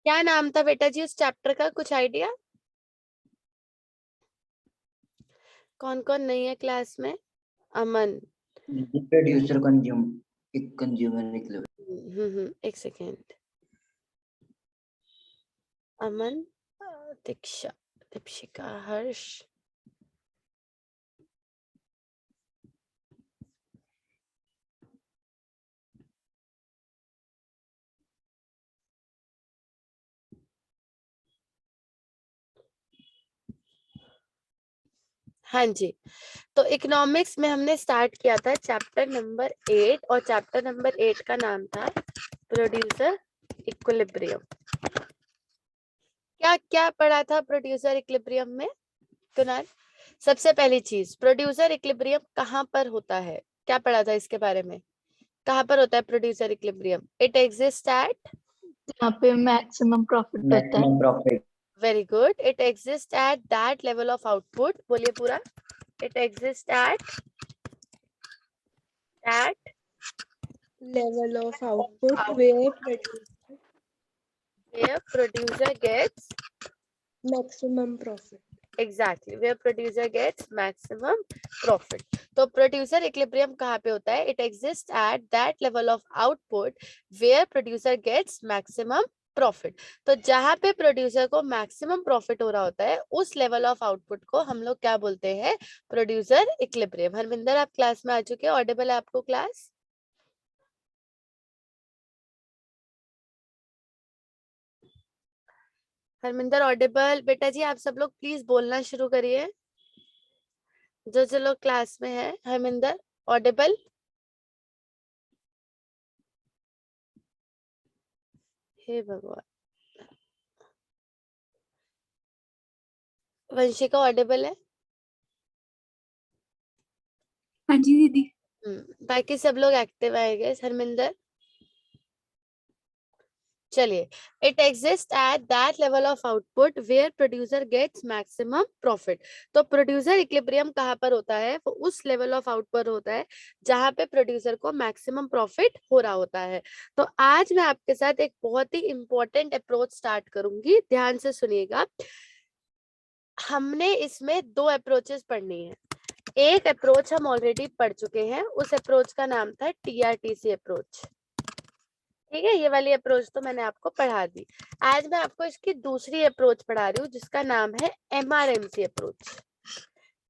क्या नाम था बेटा जी उस चैप्टर का, कुछ आइडिया? कौन कौन नहीं है क्लास में? अमन। प्रोड्यूसर कंज्यूमर एक सेकेंड। अमन, दीक्षा, दीपिका, हर्ष। हाँ जी, तो इकोनॉमिक्स में हमने स्टार्ट किया था चैप्टर नंबर 8 और चैप्टर नंबर 8 का नाम था प्रोड्यूसर इक्विलिब्रियम। क्या क्या पढ़ा था प्रोड्यूसर इक्विलिब्रियम में कुणाल? सबसे पहली चीज, प्रोड्यूसर इक्विलिब्रियम कहाँ पर होता है? क्या पढ़ा था इसके बारे में? कहाँ पर होता है producer equilibrium? It exist eight, यहाँ पे मैक्सिमम प्रॉफिट होता है। Profit. Very good, it exist at that level of output. बोलिए पूरा। It exist at that level of output where producer gets maximum profit. exactly where producer gets maximum profit. तो producer equilibrium कहाँ पे होता है? It exist at that level of output where producer gets maximum profit. तो जहां पे producer को maximum profit हो रहा होता है उस लेवल ऑफ आउटपुट को हम लोग क्या बोलते हैं? Producer equilibrium. हरमिंदर, आप क्लास में आ चुके हैं? ऑडिबल है आपको क्लास? हरमिंदर ऑडिबल? बेटा जी आप सब लोग प्लीज बोलना शुरू करिए, जो लोग क्लास में है। हरमिंदर ऑडिबल? हे भगवान। वंशिका ऑडिबल है? हाँ जी दीदी। बाकी सब लोग एक्टिव आएंगे। हरमिंदर चलिए। It exist at that level of output where producer gets maximum profit. तो प्रोड्यूसर इक्विलिब्रियम कहाँ पर होता है? वो उस लेवल ऑफ आउटपुट होता है जहां पे प्रोड्यूसर को मैक्सिमम प्रॉफिट हो रहा होता है। तो आज मैं आपके साथ एक बहुत ही इंपॉर्टेंट अप्रोच स्टार्ट करूंगी, ध्यान से सुनिएगा। हमने इसमें दो अप्रोचेस पढ़नी है। एक अप्रोच हम ऑलरेडी पढ़ चुके हैं, उस अप्रोच का नाम था टीआरटीसी अप्रोच। ठीक है, ये वाली अप्रोच तो मैंने आपको पढ़ा दी। आज मैं आपको इसकी दूसरी अप्रोच पढ़ा रही हूँ जिसका नाम है एमआरएमसी अप्रोच।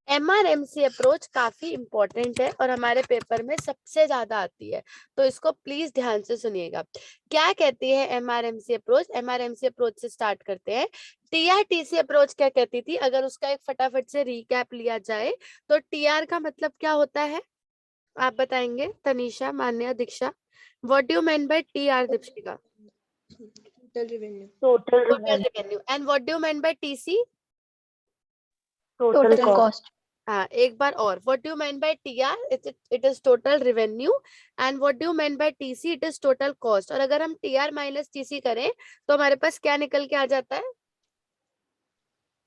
एमआरएमसी अप्रोच काफी इंपॉर्टेंट है और हमारे पेपर में सबसे ज्यादा आती है, तो इसको प्लीज ध्यान से सुनिएगा। क्या कहती है एमआरएमसी अप्रोच? एमआरएमसी अप्रोच से स्टार्ट करते हैं। टीआरटीसी अप्रोच क्या कहती थी? अगर उसका एक फटाफट से रिकैप लिया जाए तो टीआर का मतलब क्या होता है? आप बताएंगे तनीषा, मान्या, दीक्षा? What do you mean by TR, Dipshika? Total revenue. Total Total revenue. And what do you mean by TC? Total cost. हाँ, एक बार और. What do you mean by TR? It is total revenue. And what do you mean by TC? It is total cost. और अगर हम TR minus TC करें तो हमारे पास क्या निकल के आ जाता है?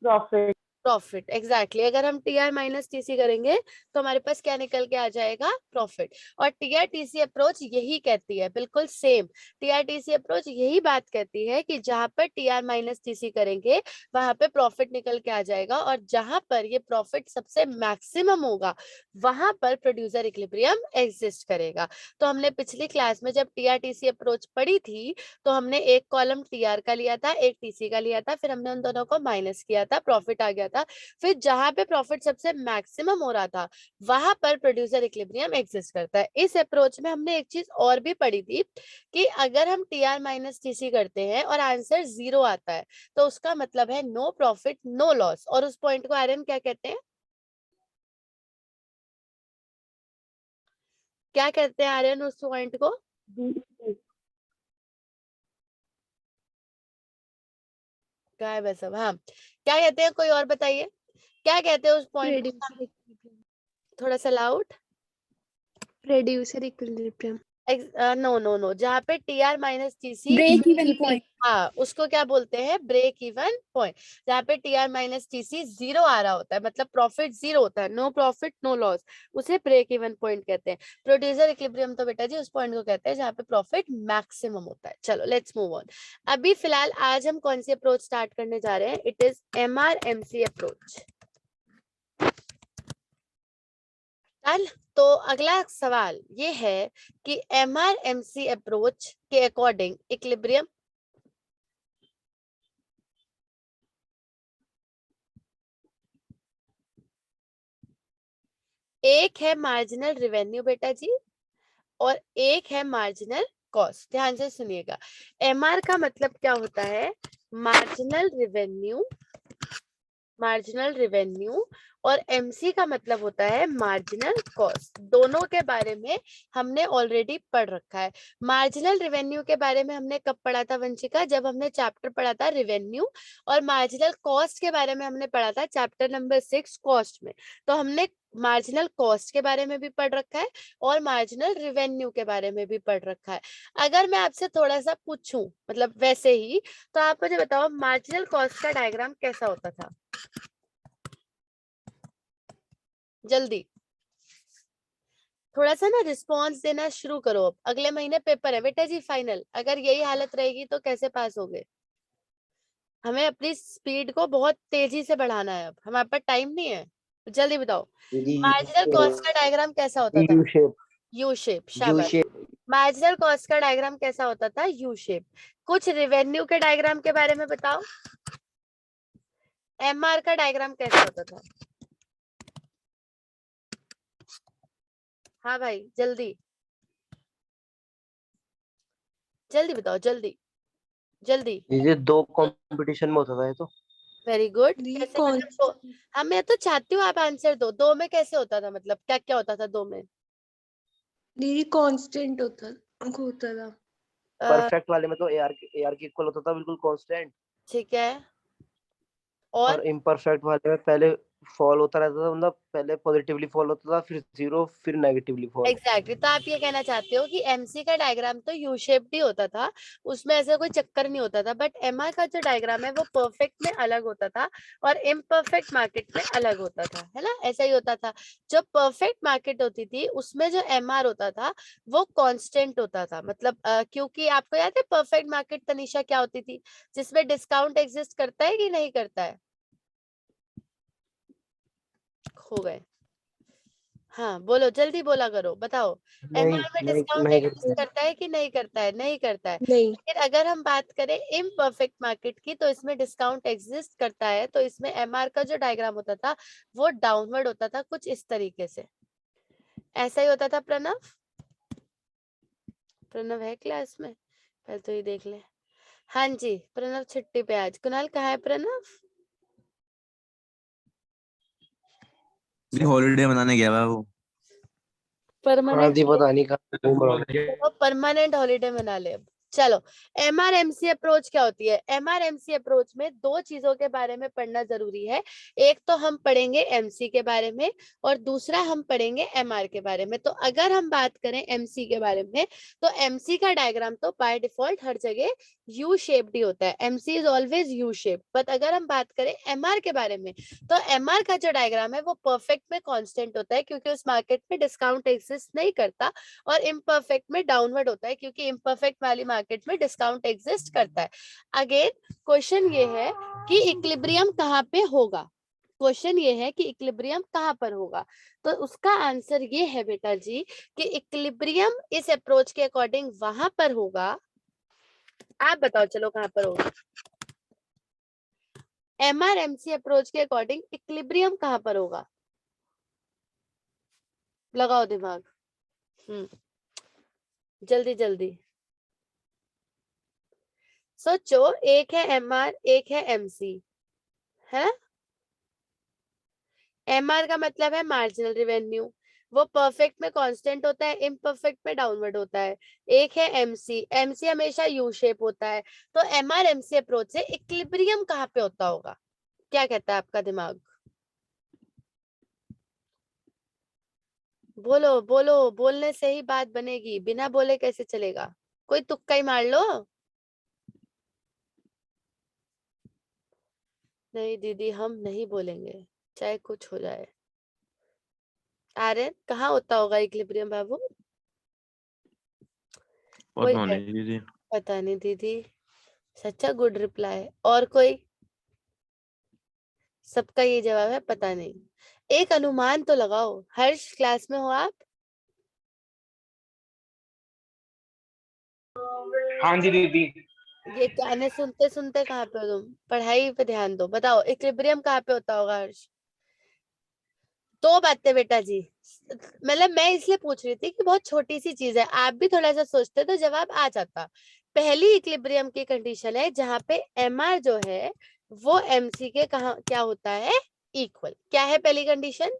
प्रॉफिट। Profit, exactly. अगर हम टीआर माइनस टीसी करेंगे तो हमारे पास क्या निकल के आ जाएगा? प्रॉफिट। और टीआरटीसी अप्रोच यही कहती है, बिल्कुल सेम। टीआरटीसी अप्रोच यही बात कहती है कि जहां पर टीआर माइनस टीसी करेंगे वहां पे प्रॉफिट निकल के आ जाएगा, और जहां पर ये प्रॉफिट सबसे मैक्सिमम होगा वहां पर प्रोड्यूसर इक्विलिब्रियम एग्जिस्ट करेगा। तो हमने पिछली क्लास में जब टीआरटीसी अप्रोच पढ़ी थी तो हमने एक कॉलम टीआर का लिया था, एक टीसी का लिया था, फिर हमने उन दोनों को माइनस किया था, प्रॉफिट आ गया था। फिर जहां पे प्रॉफिट सबसे मैक्सिमम हो रहा था वहां पर प्रोड्यूसर इक्विलिब्रियम एग्जिस्ट करता है। इस अप्रोच में हमने एक चीज और भी पढ़ी थी कि अगर हम टीआर माइनस टीसी करते हैं और आंसर 0 आता है तो उसका मतलब है नो प्रॉफिट नो लॉस। और उस पॉइंट को आर्यन क्या कहते हैं? क्या कहते हैं आर्यन उस पॉइंट को? गायब है सब। हाँ, क्या कहते हैं? कोई और बताइए, क्या कहते हैं उस पॉइंट को? थोड़ा सा loud. Producer equilibrium. No no no, जहाँ पे TR minus TC, break even point. हाँ उसको क्या बोलते हैं, ब्रेक इवन पॉइंट। जहाँ पे TR माइनस TC 0 आ रहा होता है, मतलब प्रॉफिट 0 होता है, नो प्रॉफिट नो लॉस, उसे ब्रेक इवन पॉइंट कहते हैं। प्रोड्यूसर इक्विलिब्रियम तो बेटा जी उस पॉइंट को कहते हैं जहाँ पे प्रॉफिट मैक्सिमम होता है। चलो लेट्स मूव ऑन। अभी फिलहाल आज हम कौन सी अप्रोच स्टार्ट करने जा रहे हैं, it is MRMC approach. Done. तो अगला सवाल ये है कि MRMC अप्रोच के अकॉर्डिंग इक्विलिब्रियम एक है मार्जिनल रेवेन्यू बेटा जी, और एक है मार्जिनल कॉस्ट। ध्यान से सुनिएगा, MR का मतलब क्या होता है, मार्जिनल रेवेन्यू, मार्जिनल रेवेन्यू, और MC का मतलब होता है मार्जिनल कॉस्ट। दोनों के बारे में हमने ऑलरेडी पढ़ रखा है। मार्जिनल रेवेन्यू के बारे में हमने कब पढ़ा था वंशिका, जब हमने चैप्टर पढ़ा था रेवेन्यू। और मार्जिनल कॉस्ट के बारे में हमने पढ़ा था चैप्टर नंबर 6 कॉस्ट में। तो हमने मार्जिनल कॉस्ट के बारे में भी पढ़ रखा है और मार्जिनल रेवेन्यू के बारे में भी पढ़ रखा है। अगर मैं आपसे थोड़ा सा पूछूं, मतलब वैसे ही, तो आप मुझे बताओ मार्जिनल कॉस्ट का डायग्राम कैसा होता था, जल्दी थोड़ा सा ना रिस्पॉन्स देना शुरू करो। अब अगले महीने पेपर है बेटा जी फाइनल, अगर यही हालत रहेगी तो कैसे पास होगे। हमें अपनी स्पीड को बहुत तेजी से बढ़ाना है, अब हमारे पास टाइम नहीं है, जल्दी बताओ। मार्जिनल कॉस्ट का डायग्राम कैसा होता था, U shape. U shape, you शाबाश। शेप। मार्जिनल कॉस्ट का डायग्राम कैसा होता था, यू शेप। कुछ रेवेन्यू के डायग्राम के बारे में बताओ, MR का डायग्राम कैसा होता था। हाँ भाई जल्दी जल्दी बताओ, जल्दी जल्दी। ये दो कंपटीशन में होता था ये तो। Very good. दी कैसे कौन मतलब हम, मैं तो चाहती हूँ आप आंसर दो, दो में कैसे होता था, मतलब क्या क्या होता था दो में। दी कांस्टेंट होता था। परफेक्ट वाले में तो AR के इक्वल होता था बिल्कुल कांस्टेंट। ठीक है, और और इम्परफेक्ट वाले में पहले फॉल होता रहता था, मतलब पहले पॉजिटिवली फॉल होता था, फिर जीरो, फिर नेगेटिवली फॉल। एग्जैक्टली तो आप ये कहना चाहते हो कि MC का डायग्राम तो यू शेप्ड ही होता था, उसमें ऐसा कोई चक्कर नहीं होता था, बट MR का जो डायग्राम है वो परफेक्ट में अलग होता था और इम्परफेक्ट मार्केट में अलग होता था, है ना, ऐसा ही होता था। जो परफेक्ट मार्केट होती थी उसमें जो MR होता था वो कांस्टेंट होता था, मतलब क्योंकि आपको याद है परफेक्ट मार्केट तनिषा क्या होती थी, जिसमें डिस्काउंट एग्जिस्ट करता है कि नहीं करता है, खो गए। हाँ बोलो, जल्दी बोला करो, बताओ। नहीं MR में नहीं डिस्काउंट नहीं एग्जिस्ट करता है कि नहीं करता है, नहीं करता है। नहीं। लेकिन अगर हम बात करें इम्परफेक्ट मार्केट की, तो इसमें डिस्काउंट एग्जिस्ट करता है, तो इसमें MR का जो डायग्राम होता था वो डाउनवर्ड होता था, कुछ इस तरीके से, ऐसा ही होता था। प्रणव, प्रणव है क्लास में, पहले तो ये देख ले। हाँ जी प्रणव छुट्टी पे आज। कुणाल कहाँ है प्रणव, हॉलीडे मनाने गया हुआ है वो। हाँ परमानेंट, जी, पता नहीं कहाँ। वो परमानेंट हॉलीडे मना ले अब। चलो, MRMC अप्रोच क्या होती है, MRMC अप्रोच में दो चीजों के बारे में पढ़ना जरूरी है। एक तो हम पढ़ेंगे MC के बारे में और दूसरा हम पढ़ेंगे MR के बारे में। तो अगर हम बात करें MC के बारे में, तो MC का डायग्राम तो बाय डिफॉल्ट हर जगह यू शेप्ड ही होता है, MC is always U shape. But अगर हम बात करें MR के बारे में, तो MR का जो डायग्राम है वो परफेक्ट में कांस्टेंट होता है, क्योंकि उस मार्केट में डिस्काउंट एग्जिस्ट नहीं करता, और इम्परफेक्ट में डाउनवर्ड होता है, क्योंकि इम्परफेक्ट वाली मार्केट में डिस्काउंट एग्जिस्ट करता है। अगेन क्वेश्चन ये है कि इक्विलिब्रियम कहाँ पे होगा, क्वेश्चन ये है कि इक्विलिब्रियम कहाँ पर होगा। तो उसका आंसर ये है बेटा जी कि इक्विलिब्रियम इस अप्रोच के अकॉर्डिंग वहां पर होगा। आप बताओ चलो कहाँ पर होगा, MRMC अप्रोच के अकॉर्डिंग इक्विलिब्रियम कहाँ पर होगा, लगाओ दिमाग, जल्दी जल्दी सोचो। एक है MR, एक है MC, है। MR का मतलब है मार्जिनल रेवेन्यू, वो परफेक्ट में कांस्टेंट होता है, इम्परफेक्ट में डाउनवर्ड होता है। एक है MC, MC हमेशा यू शेप होता है। तो MRMC अप्रोच से इक्विलिब्रियम कहाँ पे होता होगा, क्या कहता है आपका दिमाग। बोलो बोलो, बोलने से ही बात बनेगी, बिना बोले कैसे चलेगा? कोई तुक्का ही मार लो। नहीं दीदी, हम नहीं बोलेंगे चाहे कुछ हो जाए। आर्यन, कहाँ होता होगा इक्विलिब्रियम बाबू? कोई पता है? नहीं दीदी। पता नहीं दीदी। सच्चा गुड रिप्लाई। और कोई? सबका ये जवाब है पता नहीं। एक अनुमान तो लगाओ। हर्ष, क्लास में हो आप? हाँ जी दीदी। ये गाने सुनते सुनते कहाँ पे हो तुम? पढ़ाई पे ध्यान दो। बताओ इक्विलिब्रियम कहाँ पे होता होगा हर्ष? दो बातें बेटा जी, मतलब मैं इसलिए पूछ रही थी कि बहुत छोटी सी चीज है, आप भी थोड़ा सा सोचते तो जवाब आ जाता। पहली इक्विलिब्रियम की कंडीशन है जहाँ पे mr जो है वो mc के कहा क्या होता है? इक्वल। क्या है पहली कंडीशन?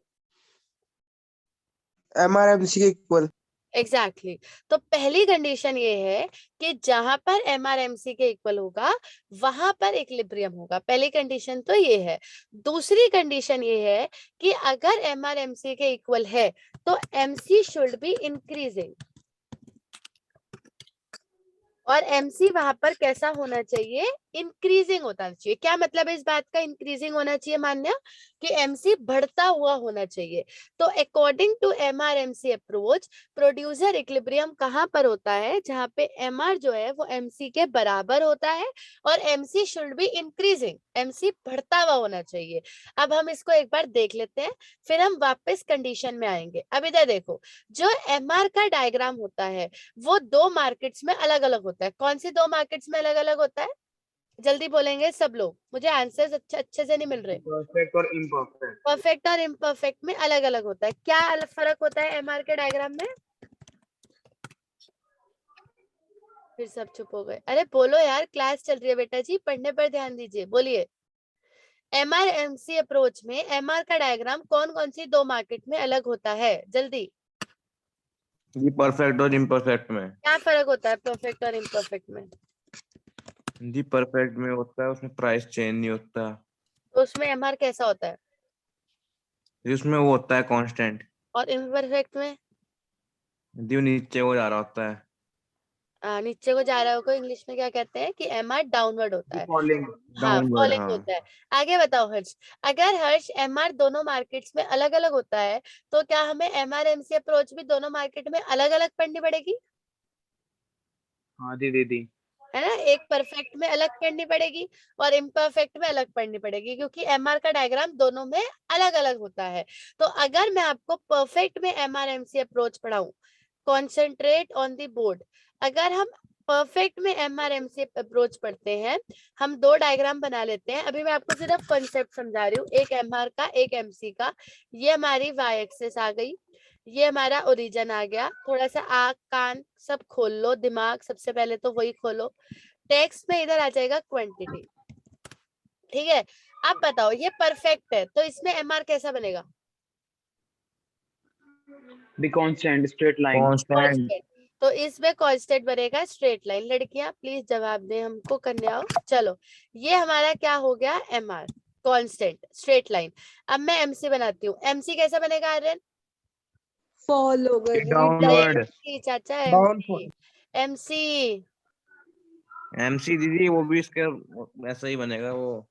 MRMC के इक्वल। एग्जैक्टली तो पहली कंडीशन ये है कि जहां पर mr/mc के इक्वल होगा वहां पर इक्विलिब्रियम होगा। पहली कंडीशन तो ये है। दूसरी कंडीशन ये है कि अगर mr/mc के इक्वल है तो mc शुड बी इंक्रीजिंग, और mc वहां पर कैसा होना चाहिए? इंक्रीजिंग होना चाहिए। क्या मतलब है इस बात का इंक्रीजिंग होना चाहिए मान्या? कि mc बढ़ता हुआ होना चाहिए। तो according to mr/mc approach, producer equilibrium कहां पर होता है? जहां पे mr जो है वो mc के बराबर होता है और mc should be increasing, mc बढ़ता हुआ होना चाहिए। अब हम इसको एक बार देख लेते हैं, फिर हम वापस कंडीशन में आएंगे। अब इधर देखो, जो mr का डायग्राम होता है वो दो मार्केट्स में अलग अलग होता है। कौन सी दो मार्केट्स में अलग अलग होता है? जल्दी बोलेंगे सब लोग, मुझे आंसर्स अच्छे से नहीं मिल रहे। परफेक्ट और इम्परफेक्ट। परफेक्ट और इम्परफेक्ट में अलग अलग होता है। क्या फर्क होता है एमआर के डायग्राम में? फिर सब चुप हो गए। अरे बोलो यार, क्लास चल रही है बेटा जी, पढ़ने पर ध्यान दीजिए। बोलिए। MR/MC अप्रोच में एमआर का डायग्राम कौन कौन सी दो मार्केट में अलग होता है? जल्दी। जी परफेक्ट और इम्परफेक्ट में। क्या फर्क होता है परफेक्ट और इम्परफेक्ट में? जी परफेक्ट में होता है उसमें प्राइस चेंज नहीं होता। तो उसमें एमआर कैसा होता है? जी उसमें वो होता है कांस्टेंट। और इम्परफेक्ट में? जी वो नीचे वो जा रहा होता है। नीचे को जा रहा होगा, इंग्लिश में क्या कहते हैं? कि एमआर डाउनवर्ड होता है। फॉलिंग। हाँ, डाउनवर्ड फॉलिंग हाँ। होता है। आगे बताओ हर्ष, अगर हर्ष एमआर दोनों मार्केट्स में अलग अलग होता है तो क्या हमें MR/MC अप्रोच भी दोनों मार्केट में अलग अलग पढ़नी पड़ेगी? हाँ जी दीदी। है ना? एक परफेक्ट में अलग पढ़नी पड़ेगी और इम्परफेक्ट में अलग पढ़नी पड़ेगी, क्योंकि एमआर का डायग्राम दोनों में अलग अलग होता है। तो अगर मैं आपको परफेक्ट में MR/MC अप्रोच पढ़ाऊं, कॉन्सेंट्रेट ऑन द बोर्ड, अगर हम परफेक्ट में MR/MC अप्रोच पढ़ते हैं, हम दो डायग्राम बना लेते हैं। अभी मैं आपको सिर्फ कॉन्सेप्ट समझा रही हूँ, एक MR का एक MC का। ये हमारी वाई एक्सिस आ गई, ये हमारा ओरिजिन आ गया। थोड़ा सा आंख कान सब खोल लो, दिमाग सबसे पहले तो वही खोलो। टेक्स्ट में इधर आ जाएगा क्वांटिटी, ठीक है? अब बताओ, ये परफेक्ट है तो इसमें एमआर कैसा बनेगा? The constant straight line. Constant. Constant. तो इसमें कांस्टेंट बनेगा स्ट्रेट लाइन। लड़कियां प्लीज जवाब दें हमको, कन्याओं। चलो, ये हमारा क्या हो गया? MR constant straight line. अब मैं एमसी बनाती हूँ। एमसी कैसा बनेगा आर्यन? फॉल होगा डाउनवर्ड। एमसी चाचा, डाउनफॉल। एमसी। एमसी दीदी वो भी इसके ऐसा ही बनेगा वो।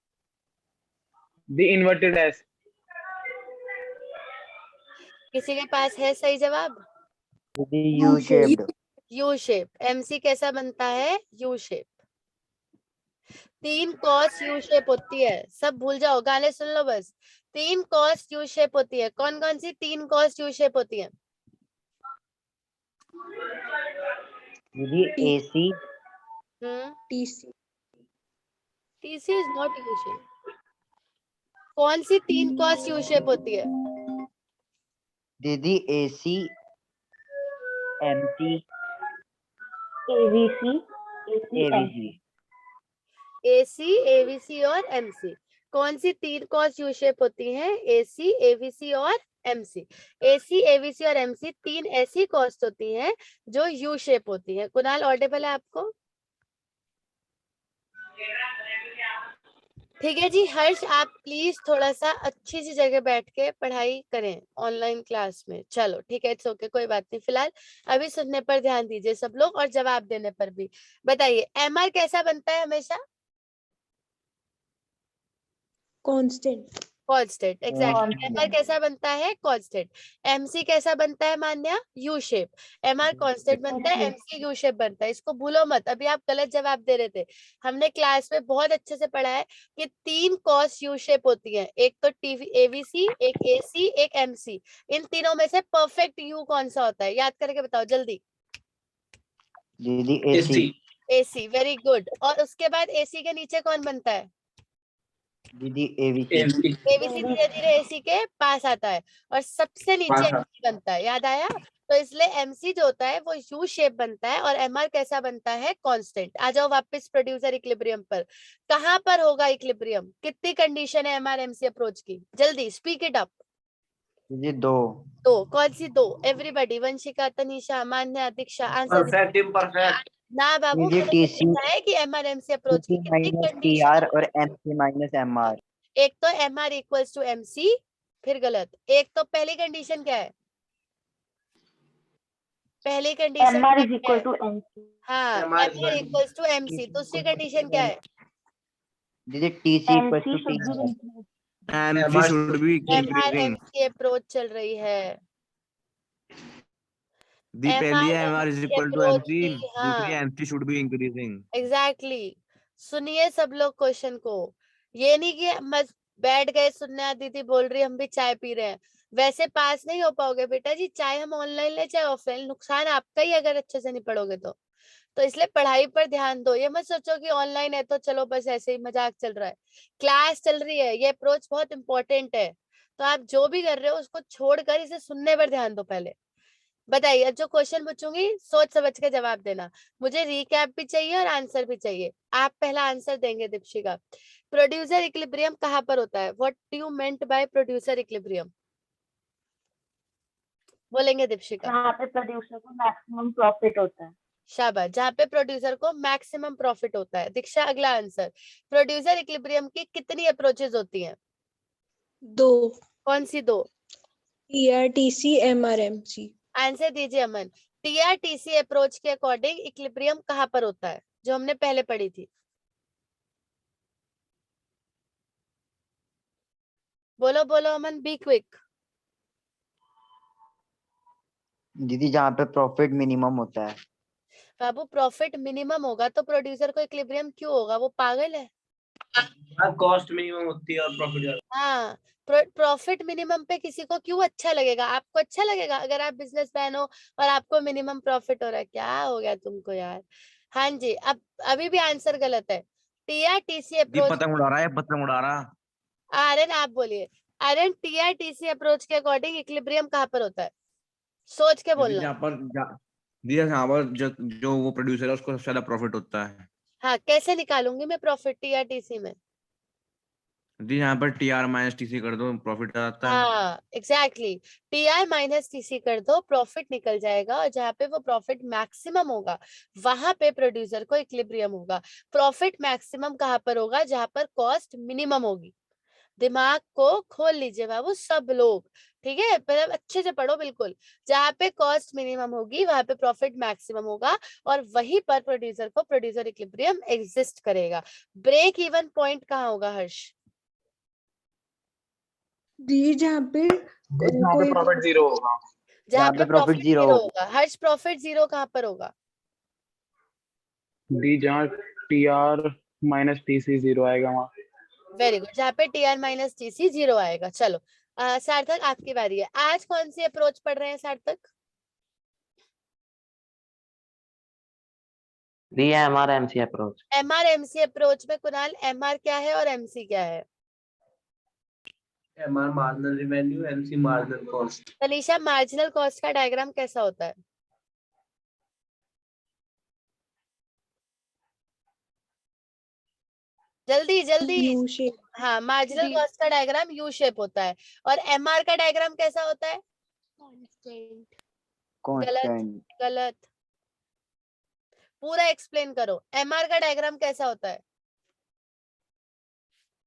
The inverted S. किसी के पास है सही जवाब? U shaped. U shape. MC कैसा बनता है? U shape. तीन कॉस यू शेप होती है, सब भूल जाओ, गाने सुन लो बस। तीन कॉस यू शेप होती है। कौन कौन सी तीन कॉस यू शेप होती है? दीदी AC TC TC is not U shape. कौन सी तीन कॉस यू शेप होती है? दीदी AC MC AVC ABC AC, AVC और एमसी। कौन सी तीन कॉस यू शेप होती हैं? एसी, एवीसी और एमसी। एसी, एवीसी और एमसी तीन ऐसी कॉस्ट होती हैं जो यू शेप होती हैं। कुणाल, ऑडिबल है आपको? ठीक है जी। हर्ष, आप प्लीज थोड़ा सा अच्छी सी जगह बैठ के पढ़ाई करें ऑनलाइन क्लास में। चलो ठीक है, इट्स ओके, कोई बात नहीं। फिलहाल अभी सुनने पर ध्यान दीजिए सब लोग, और जवाब देने पर भी। बताइए, एमआर कैसा बनता है हमेशा? Constant. Constant, exactly. Constant. MR कैसा बनता है? कांस्टेंट। एमसी कैसा बनता है Manya? U shape. MR constant बनता है, एमसी यू शेप बनता है। इसको भूलो मत, अभी आप गलत जवाब दे रहे थे। हमने क्लास में बहुत अच्छे से पढ़ा है कि 3 कॉस यू शेप होती है, एक तो टीवी एवीसी, एक एसी, एक एमसी। इन तीनों में से परफेक्ट यू कौन सा होता है? याद करके बताओ जल्दी। दीदी AC. AC, very good. और उसके बाद एसी के नीचे कौन बनता है? दीदी AVC. एबीसी धीरे धीरे एसी के पास आता है, और सबसे नीचे एमसी बनता है। याद आया? तो इसलिए एमसी जो होता है वो यू शेप बनता है, और एमआर कैसा बनता है? कांस्टेंट। आ जाओ वापस प्रोड्यूसर इक्विलिब्रियम पर। कहां पर होगा इक्विलिब्रियम? कितनी कंडीशन है एमआर एमसी अप्रोच की? जल्दी स्पीक इट अप। दीदी 2. दो। कौन सी दो? Everybody, Vanshika, Tanisha, Manya, Diksha, answer. Imperfect. ना बाबू, दीदी मैंने TC. पूछा है कि एमआर एमसी अप्रोच की TC कितनी minus कंडीशन? TR और MC minus MR. एक तो M R equals to M C, फिर गलत। एक तो पहली कंडीशन क्या है? पहली कंडीशन MR is क्या equal है? to MC. हाँ, M R equals to M C. दूसरी कंडीशन क्या है? दीदी TC equals MC to should be TR. increased. MC should be M R M increasing. C approach चल रही है। दी एम पहली आर है M MR is C equal to approach MC, की, दूसरी हाँ MC should be increasing. Exactly. सुनिए सब लोग क्वेश्चन को। ये नहीं कि बस बैठ गए सुनने, दीदी बोल रही हम भी चाय पी रहे हैं। वैसे पास नहीं हो पाओगे बेटा जी, चाहे हम ऑनलाइन ले चाहे ऑफलाइन, नुकसान आपका ही अगर अच्छे से नहीं पढ़ोगे तो इसलिए पढ़ाई पर ध्यान दो। ये मत सोचो कि ऑनलाइन है तो चलो बस ऐसे ही मजाक चल रहा है। क्लास चल रही है, ये अप्रोच बहुत इंपॉर्टेंट है। तो आप जो भी कर रहे हो उसको छोड़कर इसे सुनने पर ध्यान दो पहले। बताइए, जो क्वेश्चन पूछूंगी सोच समझ के जवाब देना। मुझे रिकैप भी चाहिए और आंसर भी चाहिए। आप पहला आंसर देंगे दीपशिका। प्रोड्यूसर इक्विलिब्रियम कहाँ पर होता है? What do you meant by producer equilibrium? बोलेंगे दीपशिका। जहाँ पे प्रोड्यूसर को मैक्सिमम प्रॉफिट होता है। शाबाश, जहाँ पे प्रोड्यूसर को मैक्सिमम प्रॉफिट होता है। दीक्षा, अगला आंसर। प्रोड्यूसर इक्विलिब्रियम की कितनी अप्रोचेस होती हैं? 2। कौन सी दो? TRTC MRMC। आंसर दीजिए अमन। टीआरटीसी अप्रोच के अकॉर्डिंग इक्विलिब्रियम कहाँ पर होता है, जो हमने पहले पढ़ी थी? बोलो बोलो अमन, बी क्विक। दीदी जहाँ पे प्रॉफिट मिनिमम होता है. बाबू, प्रॉफिट मिनिमम होगा तो प्रोड्यूसर को इक्विलिब्रियम क्यों होगा? वो पागल है? कॉस्ट मिनिमम होती है और प्रॉफिट ज्यादा। हाँ, प्रॉफिट मिनिमम पे किसी को क्यों अच्छा लगेगा? आपको अच्छा लगेगा अगर आप बिजनेसमैन हो और आपको मिनिमम प्रॉफिट हो रहा है? क्या हो गया तुमको यार? हाँ जी, अब अभी भी आंसर गलत है। टीआरटीसी दी अप्रोच। पतंग उड़ा रहा है, पतंग उड़ा रहा। आर्यन आप बोलिए। आर्यन, टीआरटीसी अप्रोच के अकॉर्डिंग इक्विलिब्रियम कहाँ पर होता है? सोच के दीदी बोलना। दीदी जहाँ पर जो वो प्रोड्यूसर है उसको सबसे ज्यादा प्रॉफिट होता है। हाँ, कैसे निकालूंगी मैं प्रॉफिट टीआरटीसी में? दी यहाँ पर TR माइनस TC कर दो, प्रॉफिट आता है। हाँ एग्जैक्टली। टीआर माइनस टीसी कर दो, प्रॉफिट निकल जाएगा, और जहाँ पे वो प्रॉफिट मैक्सिमम होगा वहां पे प्रोड्यूसर को इक्विलिब्रियम होगा। प्रॉफिट मैक्सिमम कहाँ पर होगा? जहाँ पर कॉस्ट मिनिमम होगी। दिमाग को खोल लीजिए बाबू सब लोग, ठीक है? मतलब अच्छे से पढ़ो बिल्कुल। जहाँ पे कॉस्ट मिनिमम होगी वहां पे प्रॉफिट मैक्सिमम होगा, और वहीं पर प्रोड्यूसर को प्रोड्यूसर इक्विलिब्रियम एग्जिस्ट करेगा। ब्रेक इवन पॉइंट कहाँ होगा हर्ष? दी जहाँ पे कोई प्रॉफिट जीरो होगा। जहाँ जहाँ पे पे प्रॉफिट प्रॉफिट 0 जीरो होगा. होगा। हर्ष, प्रॉफिट जीरो कहाँ पर होगा? दी जहाँ TR माइनस TC जीरो आएगा वहाँ। वेरी गुड, जहाँ पे टीआर माइनस टीसी जीरो आएगा। चलो सार्थक, आपकी बारी है। आज कौन सी अप्रोच पढ़ रहे हैं सार्थक? दी है हमारा MC approach. MR MC approach में कुणाल, एमआर क्या है और एमसी क्या है? MR marginal revenue, MC marginal cost. Tanisha, marginal cost का डायग्राम कैसा होता है? जल्दी जल्दी। U shape. हाँ, मार्जिनल कॉस्ट का डायग्राम यू शेप होता है। और एमआर का डायग्राम कैसा होता है? गलत कांस्टेंट. गलत, पूरा एक्सप्लेन करो। एमआर का डायग्राम कैसा होता है?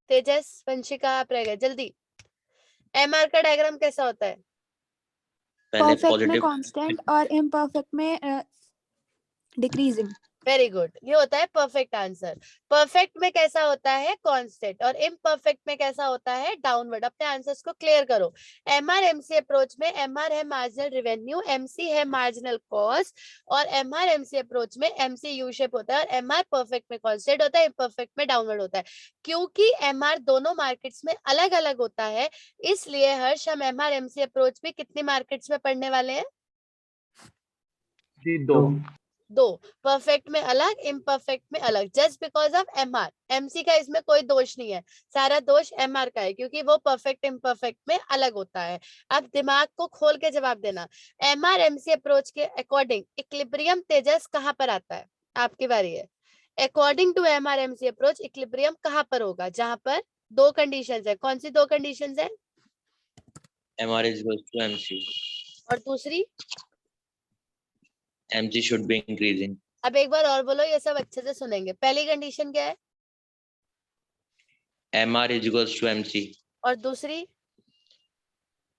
तेजस, वंशिका, आप रह गए, जल्दी। एमआर का डायग्राम कैसा होता है? पहले परफेक्ट में पॉजिटिव कांस्टेंट और इम्परफेक्ट में डिक्रीजिंग। वेरी गुड, ये होता है परफेक्ट आंसर। परफेक्ट में कैसा होता है? कांस्टेंट, और इम्परफेक्ट में कैसा होता है? डाउनवर्ड। अपने आंसर्स को क्लियर करो। एमआर एमसी अप्रोच में एमआर है मार्जिनल रेवेन्यू, एमसी है मार्जिनल कॉस्ट, और एमआर एमसी अप्रोच में एमसी यू शेप होता है, और एमआर परफेक्ट में कांस्टेंट होता है, इम्परफेक्ट में डाउनवर्ड होता है। क्योंकि एमआर दोनों मार्केट्स में अलग अलग होता है, इसलिए हर्ष हम एमआर एमसी अप्रोच भी कितनी मार्केट्स में पढ़ने वाले हैं? जी 2। दो। परफेक्ट में अलग, इम्परफेक्ट में अलग, just because of MR. MC का इसमें कोई दोष नहीं है, सारा दोष एमआर का है, क्योंकि वो परफेक्ट इम्परफेक्ट में अलग होता है। अब दिमाग को खोल के जवाब देना। एमआर एमसी अप्रोच के अकॉर्डिंग इक्विलिब्रियम तेजस कहाँ पर आता है? आपकी बारी है। According to MR MC approach equilibrium कहाँ पर होगा? जहां पर दो कंडीशंस है। कौन सी दो कंडीशंस है? MR is equals to MC. और दूसरी? MC should be increasing. अब एक बार और बोलो, ये सब अच्छे से सुनेंगे। पहली कंडीशन क्या है? MR is equals to MC. और दूसरी?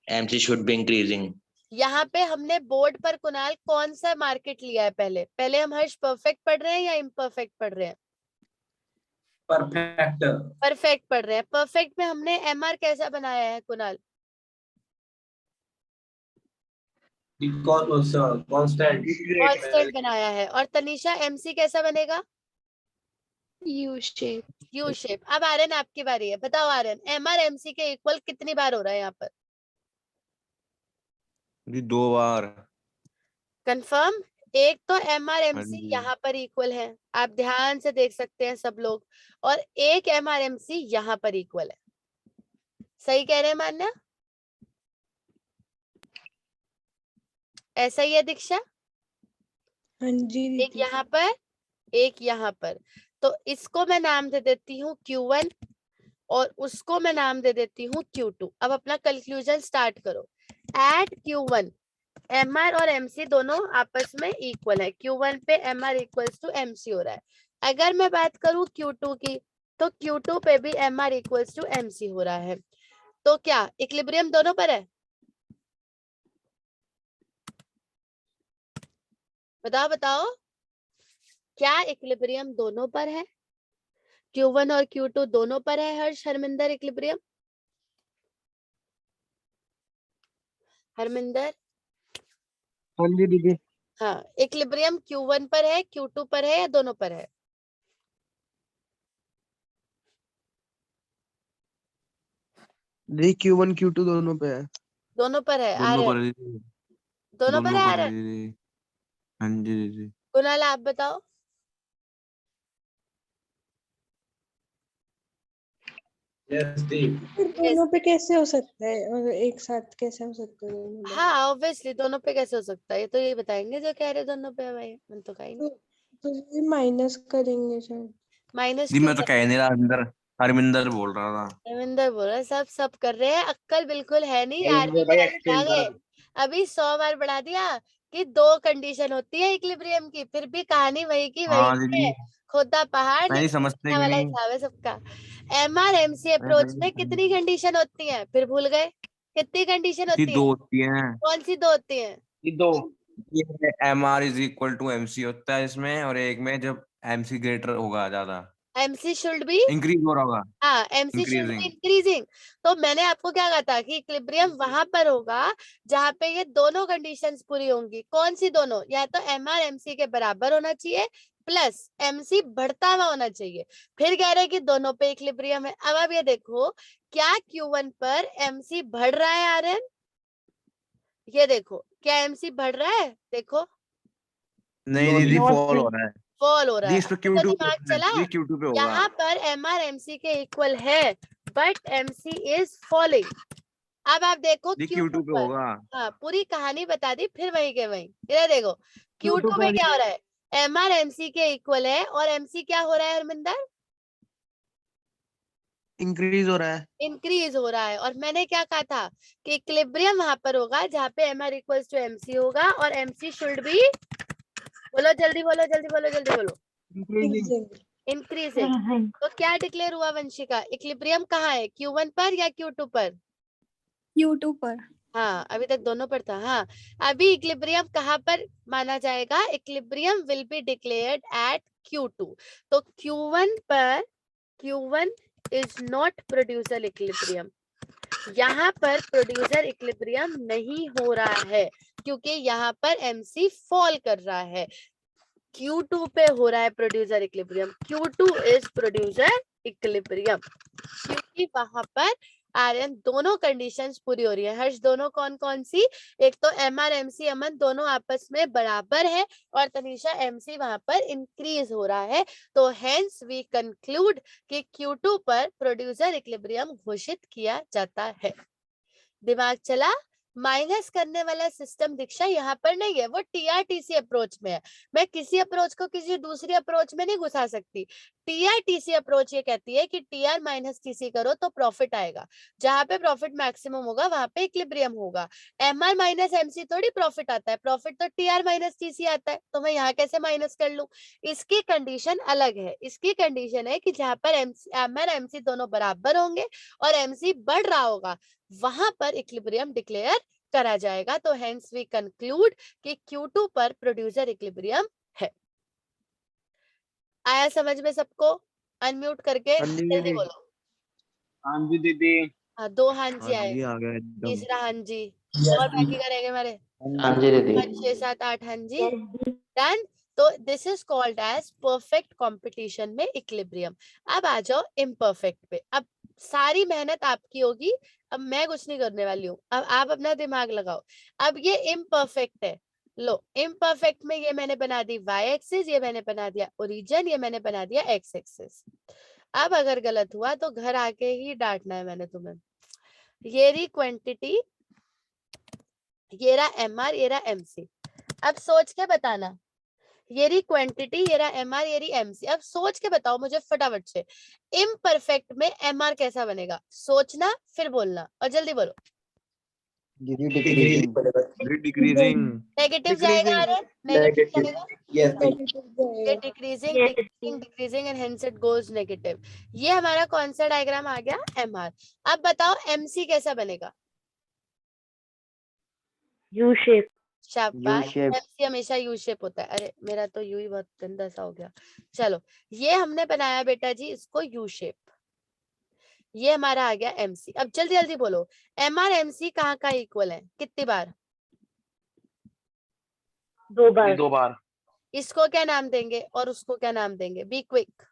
MC should be increasing. यहाँ पे हमने बोर्ड पर कुणाल कौन सा मार्केट लिया है? पहले हम हर्ष परफेक्ट पढ़ रहे हैं या इम्परफेक्ट पढ़ रहे हैं? परफेक्ट। परफेक्ट पढ़ रहे हैं। परफेक्ट में हमने एमआर कैसा बनाया है कुणाल? कांस्टेंट बनाया है। और तनीषा, एमसी कैसा बनेगा? U shape. U shape. अब आर्यन आपकी बारी है, बताओ आर्यन, एमआर एमसी के इक्वल कितनी बार हो रहा है यहाँ पर? जी 2 बार। कंफर्म? एक तो एमआर हाँ एमसी जी। यहाँ पर इक्वल है, आप ध्यान से देख सकते हैं सब लोग, और एक एमआर एमसी यहाँ पर इक्वल है। सही कह रहे हैं मान्या? ऐसा ही है दीक्षा? हाँ जी एक दीदी। यहाँ पर, एक यहाँ पर। तो इसको मैं नाम दे देती हूँ Q1 और उसको मैं नाम दे देती हूँ Q2। अब अपना कंक्लूजन स्टार्ट करो। एट Q1 MR और MC दोनों आपस में इक्वल है। Q1 पे MR इक्वल्स टू MC हो रहा है। अगर मैं बात करूँ Q2 की, तो Q2 पे भी MR इक्वल्स टू MC हो रहा है। तो क्या इक्विलिब्रियम दोनों पर है? बताओ बताओ, क्या इक्विलिब्रियम दोनों पर है? Q1 और Q2 दोनों पर है हर्ष, हरमिंदर इक्विलिब्रियम? हरमिंदर? हाँ जी दीदी। हाँ, इक्विलिब्रियम Q1 पर है, Q2 पर है, या दोनों पर है? जी Q1 Q2 दोनों पे है। दोनों पर है। दोनों पर आर्यन? है दीदी। दोनों पर है है आर्यन? दीदी। हाँ जी दीदी। कुणाल आप बताओ। दोनों पे कैसे हो सकता है, और एक साथ कैसे हो सकता है दोनों पे? हाँ ऑब्वियसली दोनों पे कैसे हो सकता है, ये तो यही बताएंगे जो कह रहे दोनों पे है भाई, मन तो कहीं नहीं। तो ये माइनस करेंगे शायद। माइनस जी क्यों मैं तो कर? कह नहीं रहा, हरमिंदर बोल रहा था। रविंदर बोल रहा है, सब कर रहे हैं, अक्कल बिल्कुल है नहीं। आर्मी में ऐसे आ गए, अभी 100 बार बढ़ा दिया कि 2 कंडीशन होती है इक्विलिब्रियम की, फिर भी कहानी वही की वही हाँ दीदी, है। खोदा पहाड़ नहीं लेकिन समझते सीखने क्यों वाला नहीं। हिसाब है सबका। एमआर एमसी अप्रोच में कितनी कंडीशन होती है? फिर भूल गए? कितनी कंडीशन जी होती 2 है? होती हैं। कौन सी 2 होती है? जी 2। ये MR is equal to MC होता है इसमें, और एक में जब MC ग्रेटर होगा ज्यादा, एमसी शुड बी, इंक्रीज हो रहा होगा, हाँ MC should be increasing. Increasing. तो मैंने आपको क्या कहा था कि इक्विलिब्रियम वहां पर होगा जहां पे ये दोनों कंडीशंस पूरी होंगी। कौन सी दोनों? या तो एमआर एमसी के बराबर होना चाहिए, प्लस एमसी बढ़ता हुआ होना चाहिए। फिर कह रहे हैं कि दोनों पे इक्विलिब्रियम है। अब आप ये देखो, क्या Q1 पर एमसी बढ़ रहा है आर्यन? ये देखो, क्या एमसी बढ़ रहा है? देखो नहीं दीदी, फॉल हो रहा है। फॉल हो रहा जी है। इस पे अब तो Q2 दिमाग पे चला, जी Q2 पे होगा। यहाँ पर एमआर एमसी के इक्वल है, बट एमसी इज फॉलिंग। अब आप देखो जी Q2 Q2 पे पर, होगा। हाँ पूरी कहानी बता दी, फिर वही के वही। इधर देखो Q2 Q2 पे में क्या हो रहा है? एमआर एमसी के इक्वल है, और एमसी क्या हो रहा है हरमिंदर? इंक्रीज हो रहा है। इंक्रीज हो रहा है। और मैंने क्या कहा था कि इक्विलिब्रियम वहां पर होगा जहाँ पे एमआर इक्वल्स टू एमसी होगा, और एमसी शुड बी, बोलो जल्दी बोलो जल्दी बोलो जल्दी बोलो, इंक्रीजिंग। इंक्रीजिंग। Increasing. तो क्या डिक्लेयर हुआ वंशिका, इक्विलिब्रियम कहाँ है, Q1 पर या Q2 पर? Q2 पर। हाँ, अभी तक दोनों पर था। हाँ, अभी इक्विलिब्रियम कहाँ पर माना जाएगा, equilibrium will be declared at Q2। तो Q1 पर, Q1 is not producer equilibrium, यहाँ पर प्रोड्यूसर इक्विलिब्रियम नहीं हो रहा है क्योंकि यहाँ पर MC फॉल कर रहा है। Q2 पे हो रहा है producer equilibrium, Q2 is producer equilibrium, क्योंकि वहां पर आर्यन दोनों कंडीशंस पूरी हो रही है। हर्ष, दोनों कौन कौन सी, एक तो MR MC अमन दोनों आपस में बराबर है और तनीषा MC वहां पर इंक्रीज हो रहा है। तो हेंस वी कंक्लूड कि Q2 पर प्रोड्यूसर इक्विलिब्रियम घोषित किया जाता है। दिमाग चला। माइनस करने वाला सिस्टम दीक्षा यहाँ पर नहीं है, वो TRTC अप्रोच में है। मैं किसी अप्रोच को किसी दूसरी अप्रोच में नहीं घुसा सकती। TRTC अप्रोच ये कहती है कि TR माइनस TC करो तो प्रॉफिट आएगा, जहां पे प्रॉफिट मैक्सिमम होगा वहां पे इक्विलिब्रियम होगा। MR माइनस MC थोड़ी प्रॉफिट आता है, प्रॉफिट तो TR माइनस TC आता है, तो मैं यहाँ कैसे माइनस कर लूं? इसकी कंडीशन अलग है। इसकी कंडीशन है कि जहां पर MR MC दोनों बराबर होंगे और MC बढ़ रहा होगा, वहां पर इक्विलिब्रियम डिक्लेयर करा जाएगा। तो हेंस वी कंक्लूड कि Q2 पर प्रोड्यूसर इक्विलिब्रियम है। आया समझ में सबको? अनम्यूट करके जल्दी बोलो। हाँ जी दीदी। हाँ, 2 हाँ जी हाँ आए, जी, आ गया एकदम। तीसरा हाँ जी, और बाकी करेंगे हमारे हाँ जी दीदी। 5 6 7 8 हाँ जी, Yes, this डन। तो this is called as perfect competition में इक्विलिब्रियम। अब आ जाओ इम्परफेक्ट पे। अब सारी मेहनत आपकी होगी, अब मैं कुछ नहीं करने वाली हूँ, अब आप अपना दिमाग लगाओ। अब ये इम्परफेक्ट है, लो इम्परफेक्ट में ये मैंने बना दी y एक्सिस, ये मैंने बना दिया ओरिजिन, ये मैंने बना दिया x एक्सिस। अब अगर गलत हुआ तो घर आके ही डांटना है मैंने तुम्हें। ये रही क्वांटिटी, ये रहा MR, ये रहा MC। अब सोच के बताना, ये रही क्वांटिटी, ये रहा MR, ये रही MC। अब सोच के बताओ मुझे फटाफट से, इम्परफेक्ट में MR कैसा बनेगा? सोचना फिर बोलना, और जल्दी बोलो। दीदी डिक्रीजिंग। डिक्रीजिंग। नेगेटिव जाएगा अरे, नेगेटिव जाएगा, नेगेटिव ये जाएगा। Decreasing Yes. Decreasing decreasing and hence it goes negative. ये हमारा कौन सा डायग्राम आ गया? MR। अब बताओ MC कैसा बनेगा? U shape. शाबाश, U-shape। MC हमेशा यू शेप होता है। अरे मेरा तो यू ही बहुत गंदा सा हो गया। चलो, ये हमने बनाया बेटा जी इसको यू शेप। ये हमारा आ गया MC। अब जल्दी जल्दी बोलो, MR MC कहाँ का इक्वल है, कितनी बार? 2 बार. 2 बार. इसको क्या नाम देंगे और उसको क्या नाम देंगे? Be quick.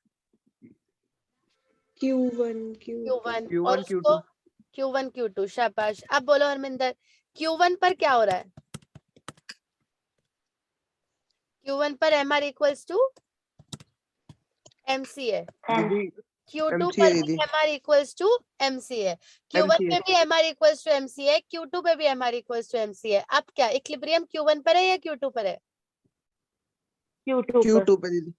Q1 Q1 Q1 और उसको Q1 Q2। शाबाश। अब बोलो हरमिंदर, Q1 पर क्या हो रहा है? Q1 पर MR इक्वल्स टू MC है, दीदी Q2 MC पर है भी दीदी। MR इक्वल्स टू MC है, Q1 MC पे भी MR इक्वल्स टू MC है, Q2 पे भी MR इक्वल्स टू MC है। अब क्या इक्विलिब्रियम Q1 पर है या Q2 पर है? Q2 पर. Q2 पे दीदी।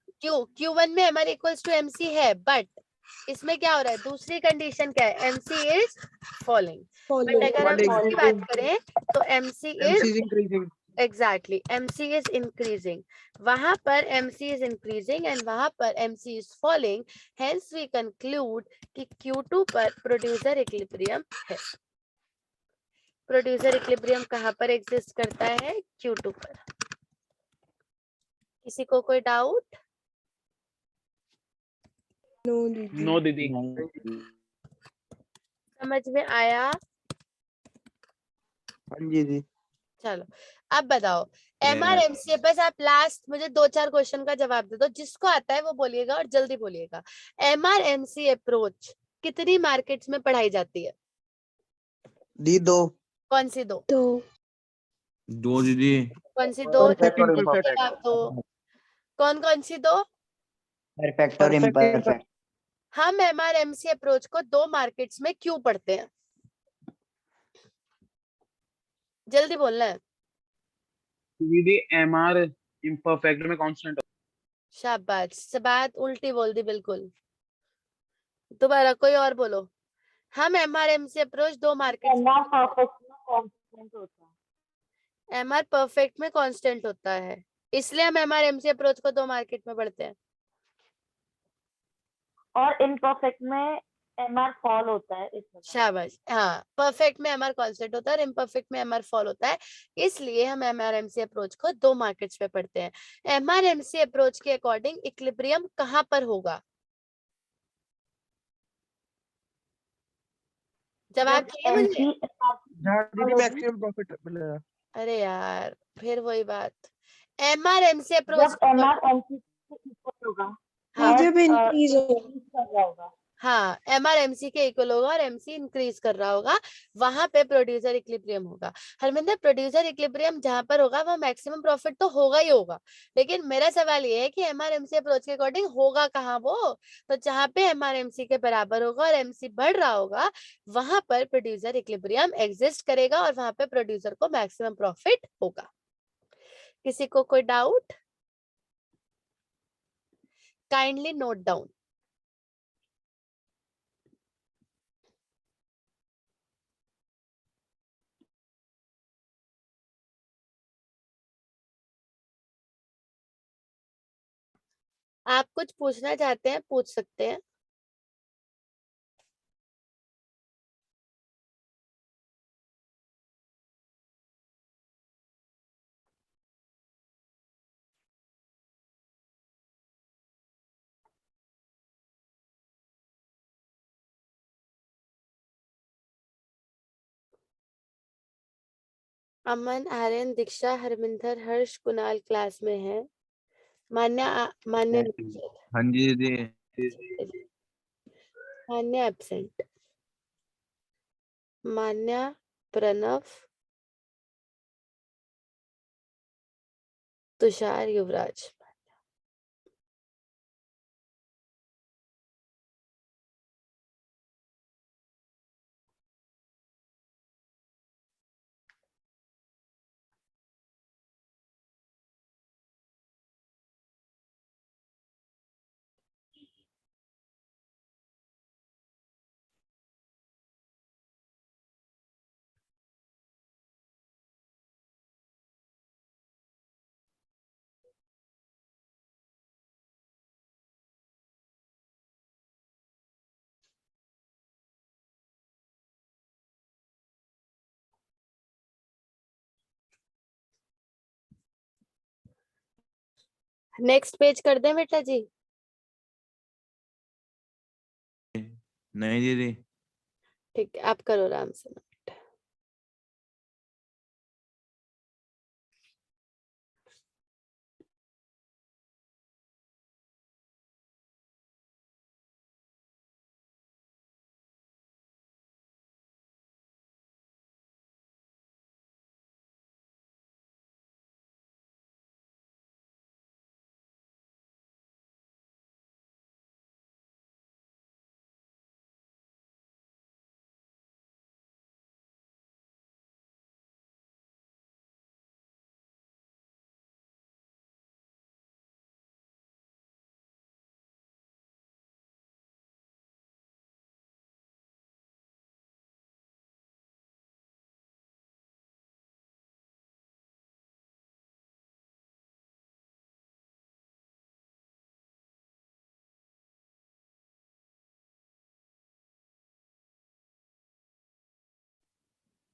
Q1 में MR इक्वल्स टू MC है, बट इसमें क्या हो रहा है? दूसरी कंडीशन क्या है? MC is following. बट अगर हम इसकी बात करें तो MC MC is is increasing। Exactly, MC is increasing. वहां पर MC is increasing and वहां पर MC is falling. Hence we conclude कि Q2 पर प्रोड्यूसर इक्विलिब्रियम है। प्रोड्यूसर इक्विलिब्रियम कहाँ पर एग्जिस्ट करता है? Q2 पर। किसी को कोई डाउट? नो दीदी. समझ में आया? हाँ जी जी। चलो, अब बताओ MR MC बस आप लास्ट मुझे 2-4 क्वेश्चन का जवाब दे दो, जिसको आता है वो बोलिएगा और जल्दी बोलिएगा। MR MC अप्रोच कितनी मार्केट्स में पढ़ाई जाती है? दी 2। कौन सी 2? 2 दीदी। कौन सी 2? परफेक्ट और इम्परफेक्ट। जवाब दो। कौन सी 2? परफेक्ट और इम्परफेक्ट। हम MR MC अप्रोच को 2 मार्केट्स में क्यों पढ़ते हैं? जल्दी बोलना है। दीदी MR इम्परफेक्ट में कांस्टेंट. शाबाश, बात उल्टी बोल दी बिल्कुल। दोबारा कोई और बोलो। हम MR MC approach 2 markets MR perfect में constant होता है. MR परफेक्ट में कांस्टेंट होता है, इसलिए हम MR MC अप्रोच को 2 मार्केट में पढ़ते हैं। और इम्परफेक्ट में एमआर फॉल होता है इस वजह से। शाबाश, हाँ, परफेक्ट में एमआर कांस्टेंट होता है और इम्परफेक्ट में एमआर फॉल होता है, इसलिए हम एमआरएमसी अप्रोच को 2 मार्केट्स पे पढ़ते हैं। एमआरएमसी अप्रोच के अकॉर्डिंग इक्विलिब्रियम कहाँ पर होगा? जवाब जब चाहिए मुझे? एमसी जहाँ दीदी मैक्सिमम प्रॉफिट मिलेगा। अरे यार, फिर वही बात, एमआरएमसी अप्रोच जब एमआर एमसी से इक्वल होगा, हाँ जब इंक्रीज हो increase कर रहा होगा। हाँ, एमआरएमसी के इक्वल होगा और एमसी इंक्रीज कर रहा होगा, वहां पे प्रोड्यूसर इक्विलिब्रियम होगा। हरमिंदर, प्रोड्यूसर इक्विलिब्रियम जहां पर होगा वो मैक्सिमम प्रॉफिट तो होगा ही होगा, लेकिन मेरा सवाल ये है कि एमआरएमसी अप्रोच के अकॉर्डिंग होगा कहाँ वो? तो जहां पे एमआरएमसी के बराबर होगा और एमसी बढ़ रहा होगा, वहां पर प्रोड्यूसर इक्विलिब्रियम एग्जिस्ट करेगा और वहां पे प्रोड्यूसर को मैक्सिमम प्रॉफिट होगा। किसी को कोई डाउट? Kindly note down. आप कुछ पूछना चाहते हैं, पूछ सकते हैं। अमन, आर्यन, दीक्षा, हरमिंदर, हर्ष, कुणाल क्लास में है। मान्य हाँ जी दीदी। मान्य एब्सेंट। मान्या, प्रणव, तुषार, युवराज। नेक्स्ट पेज कर दें बेटा जी? नहीं दीदी। ठीक है, आप करो आराम से।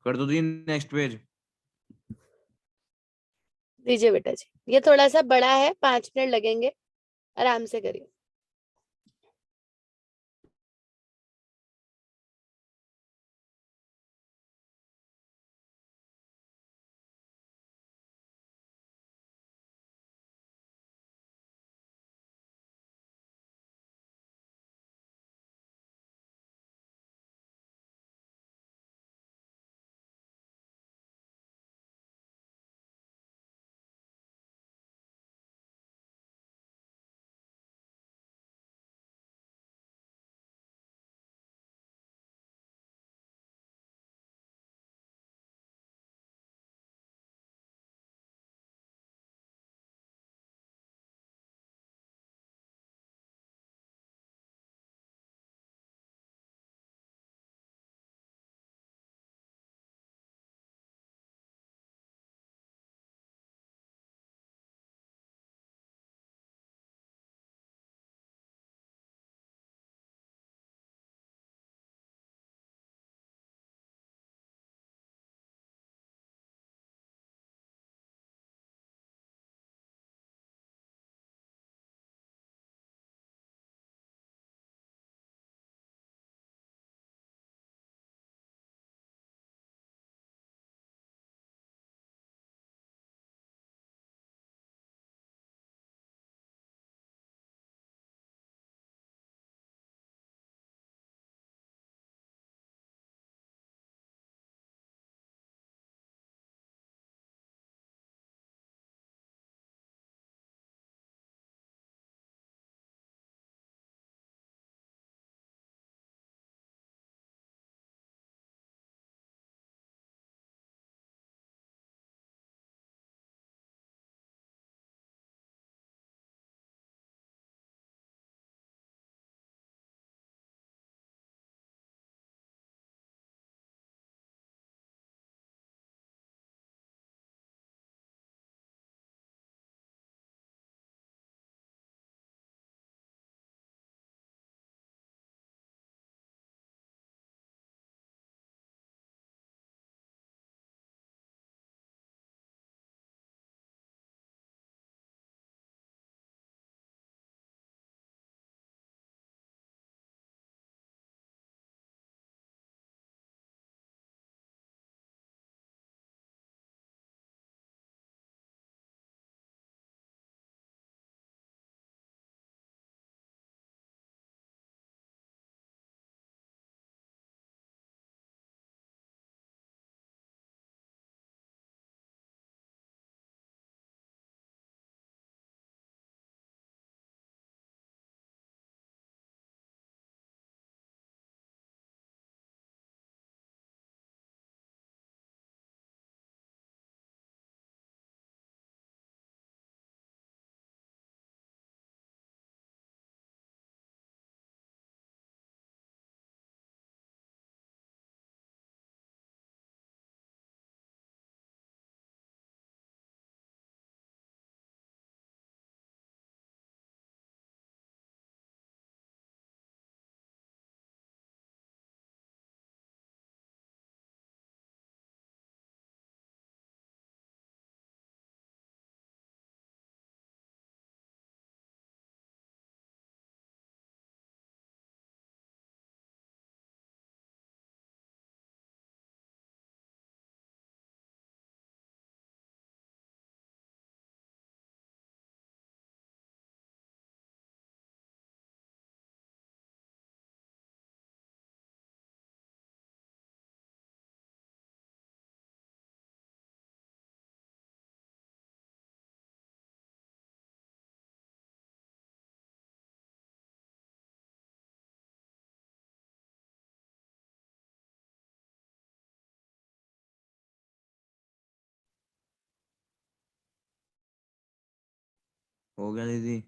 कर दो दीदी नेक्स्ट पेज। दीजिए बेटा जी, ये थोड़ा सा बड़ा है, 5 मिनट लगेंगे, आराम से करिए। हो गया दीदी?